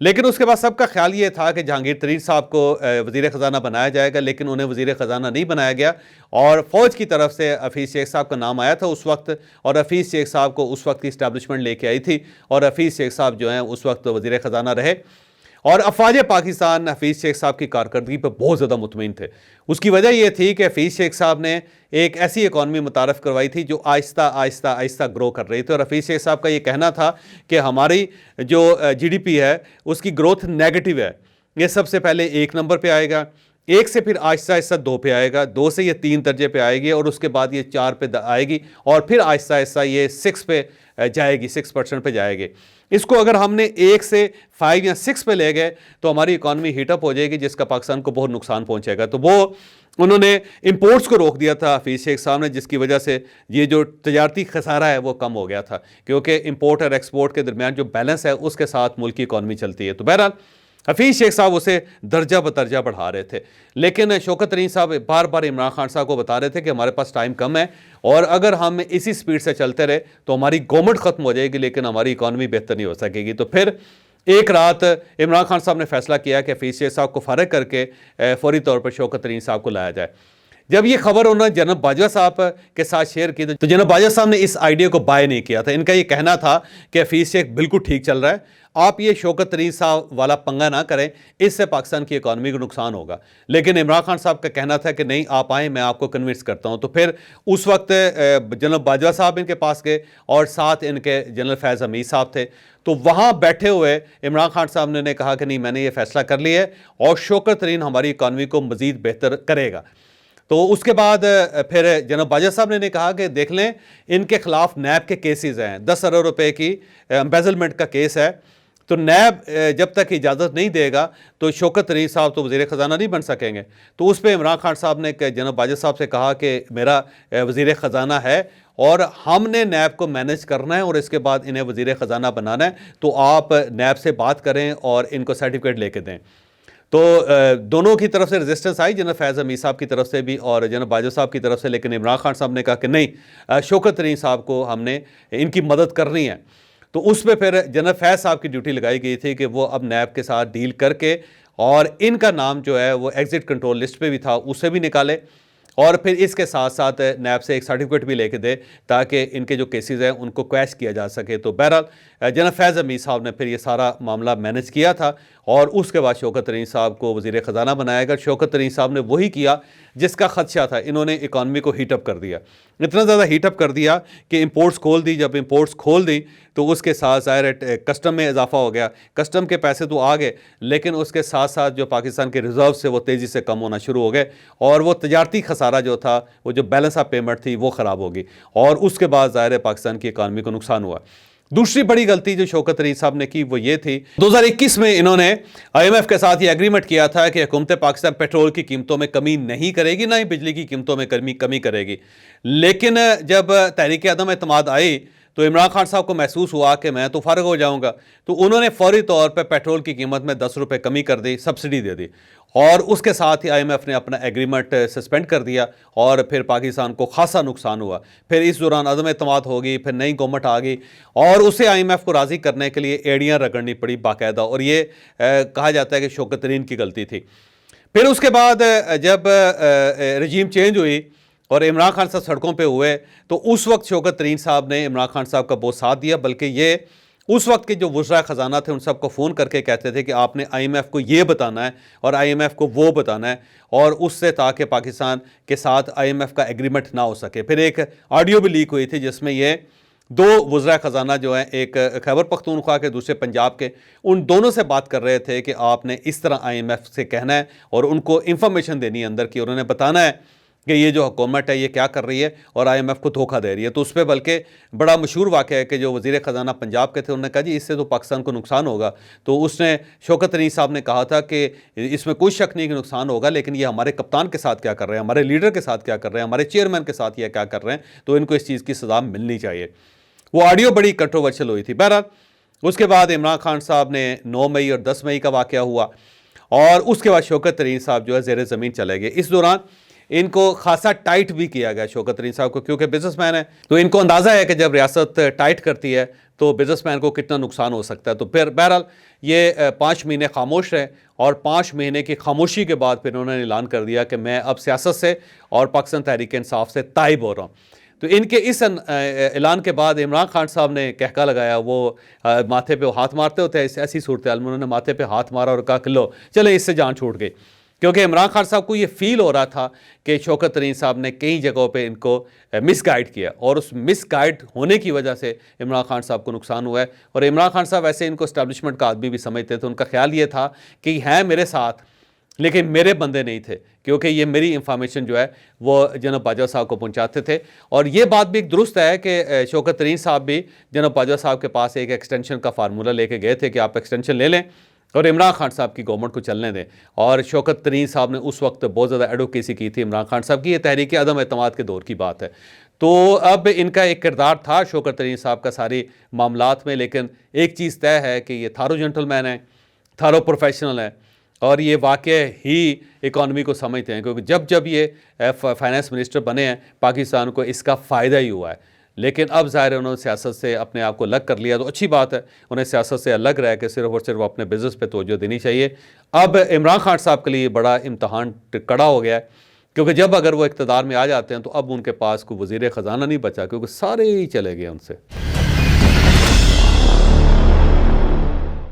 لیکن اس کے بعد سب کا خیال یہ تھا کہ جہانگیر ترین صاحب کو وزیر خزانہ بنایا جائے گا، لیکن انہیں وزیر خزانہ نہیں بنایا گیا، اور فوج کی طرف سے حفیظ شیخ صاحب کا نام آیا تھا اس وقت، اور حفیظ شیخ صاحب کو اس وقت کی اسٹیبلشمنٹ لے کے آئی تھی، اور حفیظ شیخ صاحب جو ہیں اس وقت وزیر خزانہ رہے، اور افواج پاکستان حفیظ شیخ صاحب کی کارکردگی پہ بہت زیادہ مطمئن تھے۔ اس کی وجہ یہ تھی کہ حفیظ شیخ صاحب نے ایک ایسی اکانومی متعارف کروائی تھی جو آہستہ آہستہ آہستہ گرو کر رہی تھی، اور حفیظ شیخ صاحب کا یہ کہنا تھا کہ ہماری جو جی ڈی پی ہے اس کی گروتھ نیگیٹو ہے، یہ سب سے پہلے 1 نمبر پہ آئے گا، 1 سے پھر آہستہ آہستہ 2 پہ آئے گا، 2 سے یہ 3 درجے پہ آئے گی، اور اس کے بعد یہ 4 پہ آئے گی، اور پھر آہستہ آہستہ یہ 6 پہ جائے گی، 6% پہ جائے گی۔ اس کو اگر ہم نے 1 سے 5 یا 6 پہ لے گئے تو ہماری اکانومی ہیٹ اپ ہو جائے گی، جس کا پاکستان کو بہت نقصان پہنچے گا۔ تو وہ انہوں نے امپورٹس کو روک دیا تھا حفیظ شیخ صاحب نے، جس کی وجہ سے یہ جو تجارتی خسارہ ہے وہ کم ہو گیا تھا، کیونکہ امپورٹ اور ایکسپورٹ کے درمیان جو بیلنس ہے اس کے ساتھ ملک کی اکانومی چلتی ہے۔ تو بہرحال حفیظ شیخ صاحب اسے درجہ بدرجہ بڑھا رہے تھے، لیکن شوکت ترین صاحب بار بار عمران خان صاحب کو بتا رہے تھے کہ ہمارے پاس ٹائم کم ہے، اور اگر ہم اسی سپیڈ سے چلتے رہے تو ہماری گورنمنٹ ختم ہو جائے گی، لیکن ہماری اکانومی بہتر نہیں ہو سکے گی۔ تو پھر ایک رات عمران خان صاحب نے فیصلہ کیا کہ حفیظ شیخ صاحب کو فارغ کر کے فوری طور پر شوکت ترین صاحب کو لایا جائے۔ جب یہ خبر انہوں نے جناب باجوہ صاحب کے ساتھ شیئر کی تو جناب باجوہ صاحب نے اس آئیڈیا کو بائی نہیں کیا تھا۔ ان کا یہ کہنا تھا کہ حفیظ شیخ بالکل ٹھیک چل رہا ہے، آپ یہ شوکت ترین صاحب والا پنگا نہ کریں، اس سے پاکستان کی اکانومی کو نقصان ہوگا۔ لیکن عمران خان صاحب کا کہنا تھا کہ نہیں، آپ آئیں، میں آپ کو کنونس کرتا ہوں۔ تو پھر اس وقت جنرل باجوہ صاحب ان کے پاس گئے، اور ساتھ ان کے جنرل فیض حمید صاحب تھے۔ تو وہاں بیٹھے ہوئے عمران خان صاحب نے کہا کہ نہیں، میں نے یہ فیصلہ کر لیا ہے، اور شوکت ترین ہماری اکانومی کو مزید بہتر کرے گا۔ تو اس کے بعد پھر جناب باجوہ صاحب نے کہا کہ دیکھ لیں، ان کے خلاف نیب کے کیسز ہیں، 10 ارب روپے کی امبیزلمنٹ کا کیس ہے، تو نیب جب تک اجازت نہیں دے گا تو شوکت ترین صاحب تو وزیر خزانہ نہیں بن سکیں گے۔ تو اس پہ عمران خان صاحب نے جناب باجوہ صاحب سے کہا کہ میرا وزیر خزانہ ہے، اور ہم نے نیب کو مینج کرنا ہے، اور اس کے بعد انہیں وزیر خزانہ بنانا ہے، تو آپ نیب سے بات کریں اور ان کو سرٹیفکیٹ لے کے دیں۔ تو دونوں کی طرف سے ریزسٹنس آئی، جناب فیض حمید صاحب کی طرف سے بھی اور جناب باجوہ صاحب کی طرف سے، لیکن عمران خان صاحب نے کہا کہ نہیں، شوکت ترین صاحب کو ہم نے ان کی مدد کرنی ہے۔ تو اس پہ پھر جناب فیض صاحب کی ڈیوٹی لگائی گئی تھی کہ وہ اب نیب کے ساتھ ڈیل کر کے، اور ان کا نام جو ہے وہ ایگزٹ کنٹرول لسٹ پہ بھی تھا، اسے بھی نکالے، اور پھر اس کے ساتھ ساتھ نیب سے ایک سرٹیفکیٹ بھی لے کے دے تاکہ ان کے جو کیسز ہیں ان کو کویش کیا جا سکے۔ تو بہرحال جناب فیض حمید صاحب نے پھر یہ سارا معاملہ مینج کیا تھا، اور اس کے بعد شوکت ترین صاحب کو وزیر خزانہ بنایا گیا۔ شوکت ترین صاحب نے وہی کیا جس کا خدشہ تھا، انہوں نے اکانومی کو ہیٹ اپ کر دیا، اتنا زیادہ ہیٹ اپ کر دیا کہ امپورٹس کھول دی۔ جب امپورٹس کھول دی تو اس کے ساتھ ظاہر ہے کسٹم میں اضافہ ہو گیا، کسٹم کے پیسے تو آ گئے، لیکن اس کے ساتھ ساتھ جو پاکستان کے ریزرو سے وہ تیزی سے کم ہونا شروع ہو گئے، اور وہ تجارتی خسارہ جو تھا، وہ جو بیلنس آف پیمنٹ تھی، وہ خراب ہوگی، اور اس کے بعد ظاہر ہے پاکستان کی اکانومی کو نقصان ہوا۔ دوسری بڑی غلطی جو شوکت ترین صاحب نے کی وہ یہ تھی، 2021 میں انہوں نے آئی ایم ایف کے ساتھ یہ ایگریمنٹ کیا تھا کہ حکومت پاکستان پیٹرول کی قیمتوں میں کمی نہیں کرے گی، نہ ہی بجلی کی قیمتوں میں کمی کرے گی۔ لیکن جب تحریک عدم اعتماد آئی تو عمران خان صاحب کو محسوس ہوا کہ میں تو فارغ ہو جاؤں گا، تو انہوں نے فوری طور پہ پیٹرول کی قیمت میں 10 روپے کمی کر دی، سبسڈی دے دی، اور اس کے ساتھ ہی آئی ایم ایف نے اپنا ایگریمنٹ سسپینڈ کر دیا، اور پھر پاکستان کو خاصا نقصان ہوا۔ پھر اس دوران عدم اعتماد ہوگی، پھر نئی گورنمنٹ آ گئی، اور اسے آئی ایم ایف کو راضی کرنے کے لیے ایڑیاں رگڑنی پڑی باقاعدہ، اور یہ کہا جاتا ہے کہ شوکت ترین کی غلطی تھی۔ پھر اس کے بعد جب رجیم چینج ہوئی اور عمران خان صاحب سڑکوں پہ ہوئے، تو اس وقت شوکت ترین صاحب نے عمران خان صاحب کا بہت ساتھ دیا، بلکہ یہ اس وقت کے جو وزراء خزانہ تھے ان سب کو فون کر کے کہتے تھے کہ آپ نے آئی ایم ایف کو یہ بتانا ہے اور آئی ایم ایف کو وہ بتانا ہے، اور اس سے تاکہ پاکستان کے ساتھ آئی ایم ایف کا ایگریمنٹ نہ ہو سکے۔ پھر ایک آڈیو بھی لیک ہوئی تھی جس میں یہ 2 وزراء خزانہ جو ہیں، ایک خیبر پختونخوا کے، دوسرے پنجاب کے، ان دونوں سے بات کر رہے تھے کہ آپ نے اس طرح آئی ایم ایف سے کہنا ہے اور ان کو انفارمیشن دینی ہے اندر کی، اور انہیں بتانا ہے کہ یہ جو حکومت ہے یہ کیا کر رہی ہے اور آئی ایم ایف کو دھوکہ دے رہی ہے۔ تو اس پہ بلکہ بڑا مشہور واقعہ ہے کہ جو وزیر خزانہ پنجاب کے تھے انہوں نے کہا جی اس سے تو پاکستان کو نقصان ہوگا، تو اس نے شوکت ترین صاحب نے کہا تھا کہ اس میں کوئی شک نہیں کہ نقصان ہوگا، لیکن یہ ہمارے کپتان کے ساتھ کیا کر رہے ہیں، ہمارے لیڈر کے ساتھ کیا کر رہے ہیں، ہمارے چیئرمین کے ساتھ یہ کیا کر رہے ہیں، تو ان کو اس چیز کی سزا ملنی چاہیے۔ وہ آڈیو بڑی کنٹروورشل ہوئی تھی۔ بہرحال اس کے بعد عمران خان صاحب نے 9 مئی اور 10 مئی کا واقعہ ہوا، اور اس کے بعد شوکت ترین صاحب جو ہے زیر زمین چلے گئے۔ اس دوران ان کو خاصا ٹائٹ بھی کیا گیا شوکت ترین صاحب کو، کیونکہ بزنس مین ہے تو ان کو اندازہ ہے کہ جب ریاست ٹائٹ کرتی ہے تو بزنس مین کو کتنا نقصان ہو سکتا ہے۔ تو پھر بہرحال یہ 5 مہینے خاموش رہے، اور 5 مہینے کی خاموشی کے بعد پھر انہوں نے اعلان کر دیا کہ میں اب سیاست سے اور پاکستان تحریک انصاف سے تائب ہو رہا ہوں۔ تو ان کے اس اعلان کے بعد عمران خان صاحب نے کہکا لگایا، وہ ماتھے پہ ہاتھ مارتے ہوتے ہیں ایسی صورتحال میں، انہوں نے ماتھے پہ ہاتھ مارا اور کہا کہ لو چلے اس سے جان چھوٹ گئی، کیونکہ عمران خان صاحب کو یہ فیل ہو رہا تھا کہ شوکت ترین صاحب نے کئی جگہوں پہ ان کو مس گائیڈ کیا، اور اس مس گائیڈ ہونے کی وجہ سے عمران خان صاحب کو نقصان ہوا ہے۔ اور عمران خان صاحب ویسے ان کو اسٹیبلشمنٹ کا آدمی بھی سمجھتے تھے، ان کا خیال یہ تھا کہ ہیں میرے ساتھ لیکن میرے بندے نہیں تھے، کیونکہ یہ میری انفارمیشن جو ہے وہ جناب باجوہ صاحب کو پہنچاتے تھے۔ اور یہ بات بھی ایک درست ہے کہ شوکت ترین صاحب بھی جناب باجوہ صاحب کے پاس ایک ایکسٹینشن کا فارمولہ لے کے گئے تھے کہ آپ ایکسٹینشن لے لیں اور عمران خان صاحب کی گورنمنٹ کو چلنے دیں، اور شوکت ترین صاحب نے اس وقت بہت زیادہ ایڈوکیسی کی تھی عمران خان صاحب کی۔ یہ تحریک عدم اعتماد کے دور کی بات ہے، تو اب ان کا ایک کردار تھا شوکت ترین صاحب کا ساری معاملات میں، لیکن ایک چیز طے ہے کہ یہ تھارو جنٹل مین ہے، تھارو پروفیشنل ہے، اور یہ واقع ہی اکانومی کو سمجھتے ہیں، کیونکہ جب یہ فائنانس منسٹر بنے ہیں پاکستان کو اس کا فائدہ ہی ہوا ہے۔ لیکن اب ظاہر ہے انہوں نے سیاست سے اپنے آپ کو الگ کر لیا، تو اچھی بات ہے، انہیں سیاست سے الگ رہ کے صرف اور صرف اپنے بزنس پہ توجہ دینی چاہیے۔ اب عمران خان صاحب کے لیے بڑا امتحان کڑا ہو گیا ہے، کیونکہ جب اگر وہ اقتدار میں آ جاتے ہیں تو اب ان کے پاس کوئی وزیر خزانہ نہیں بچا، کیونکہ سارے ہی چلے گئے ان سے۔